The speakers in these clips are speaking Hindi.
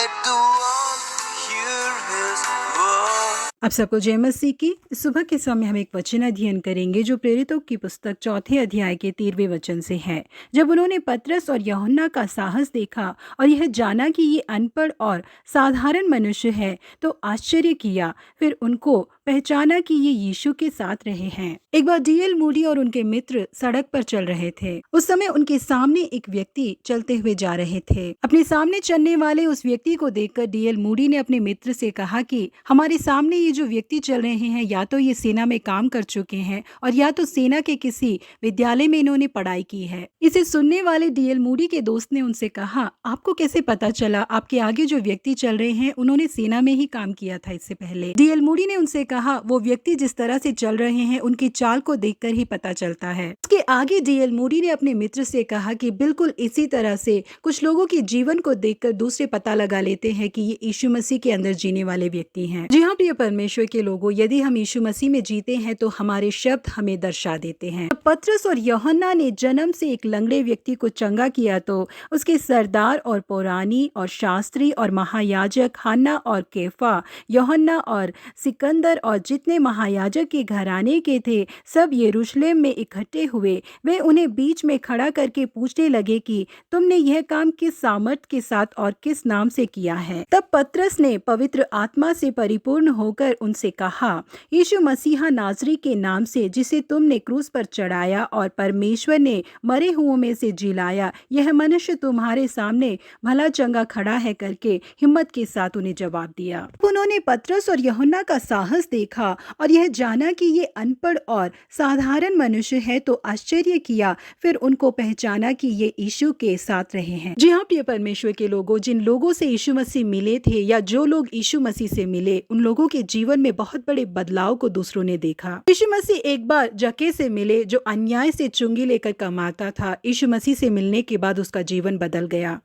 Let the world hear his voice. आप सबको जय मसीह की। सुबह के समय हम एक वचन अध्ययन करेंगे जो प्रेरितों की पुस्तक 4 अध्याय के 13वें वचन से है। जब उन्होंने पतरस और यूहन्ना का साहस देखा और यह जाना कि ये अनपढ़ और साधारण मनुष्य है तो आश्चर्य किया। फिर उनको पहचाना कि ये यीशु के साथ रहे हैं। एक बार डीएल मूडी और उनके मित्र सड़क पर चल रहे थे। उस समय उनके सामने एक व्यक्ति चलते हुए जा रहे थे। अपने सामने चलने वाले उस व्यक्ति को देखकर डीएल मूडी ने अपने मित्र से कहा कि हमारे सामने ये जो व्यक्ति चल रहे हैं या तो ये सेना में काम कर चुके हैं और या तो सेना के किसी विद्यालय में इन्होंने पढ़ाई की है। इसे सुनने वाले डीएल मूडी के दोस्त ने उनसे कहा, आपको कैसे पता चला? आपके आगे जो व्यक्ति चल रहे हैं उन्होंने सेना में ही काम किया था इससे पहले। डीएल मूडी ने उनसे कहा, वो व्यक्ति जिस तरह से चल रहे हैं उनकी चाल को देखकर ही पता चलता है। उसके आगे डीएल मूडी ने अपने मित्र से कहा कि बिल्कुल इसी तरह से कुछ लोगों के जीवन को देखकर दूसरे पता लगा लेते हैं कि ये यीशु मसीह के अंदर जीने वाले व्यक्ति हैं। जी हाँ प्रिय परमेश्वर के लोगों, यदि हम यीशु मसीह में जीते हैं तो हमारे शब्द हमें दर्शा देते हैं। पतरस और यूहन्ना ने जन्म से एक लंगड़े व्यक्ति को चंगा किया तो उसके सरदार और पौरानी और शास्त्री और महायाजक हन्ना और कैफा, यूहन्ना और सिकंदर और जितने महायाजक के घराने के थे सब यरूशलेम में इकट्ठे हुए। वे उन्हें बीच में खड़ा करके पूछने लगे कि तुमने यह काम किस सामर्थ के साथ और किस नाम से किया है? तब पतरस ने पवित्र आत्मा से परिपूर्ण होकर उनसे कहा, यीशु मसीहा नाजरी के नाम से जिसे तुमने क्रूस पर चढ़ाया और परमेश्वर ने मरे हुओं में से जिलाया, यह मनुष्य तुम्हारे सामने भला चंगा खड़ा है करके हिम्मत के साथ उन्हें जवाब दिया। उन्होंने पतरस और यूहन्ना का साहस देखा और यह जाना कि ये अनपढ़ और साधारण मनुष्य है तो आश्चर्य किया। फिर उनको पहचाना कि ये यीशु के साथ रहे हैं। जी हाँ प्रिय परमेश्वर के लोगों, जिन लोगों से यीशु मसीह मिले थे या जो लोग यीशु मसीह से मिले उन लोगों के जीवन में बहुत बड़े बदलाव को दूसरों ने देखा। यीशु मसीह एक बार जक्के से मिले जो अन्याय से चुंगी लेकर कमाता था। यीशु मसीह से मिलने के बाद उसका जीवन बदल गया।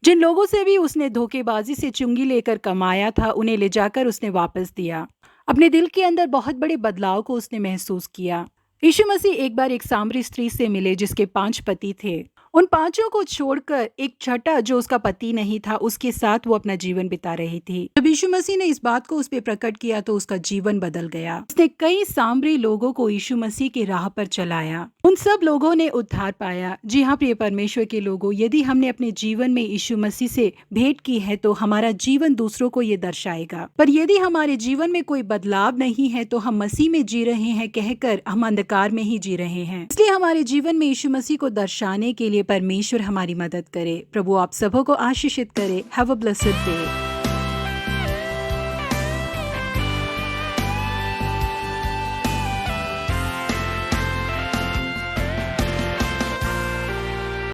जिन लोगों से भी उसने धोखेबाजी से चुंगी लेकर कमाया था उन्हें ले जाकर उसने वापस दिया। अपने दिल के अंदर बहुत बड़े बदलाव को उसने महसूस किया। यीशु मसीह एक बार एक सामरी स्त्री से मिले जिसके 5 पति थे। उन 5 को छोड़कर एक छठा जो उसका पति नहीं था उसके साथ वो अपना जीवन बिता रही थी। जब यीशु मसीह ने इस बात को उस पे प्रकट किया तो उसका जीवन बदल गया। उसने कई सामरी लोगों को यीशु मसीह की राह पर चलाया। उन सब लोगों ने उद्धार पाया। जी हाँ प्रिय परमेश्वर के लोगों, यदि हमने अपने जीवन में यीशु मसीह से भेंट की है तो हमारा जीवन दूसरों को ये दर्शाएगा। पर यदि हमारे जीवन में कोई बदलाव नहीं है तो हम मसीह में जी रहे हैं कहकर हम अंधकार में ही जी रहे हैं। इसलिए हमारे जीवन में यीशु मसीह को दर्शाने के लिए परमेश्वर हमारी मदद करे। प्रभु आप सबों को आशीषित करे। Have a blessed day.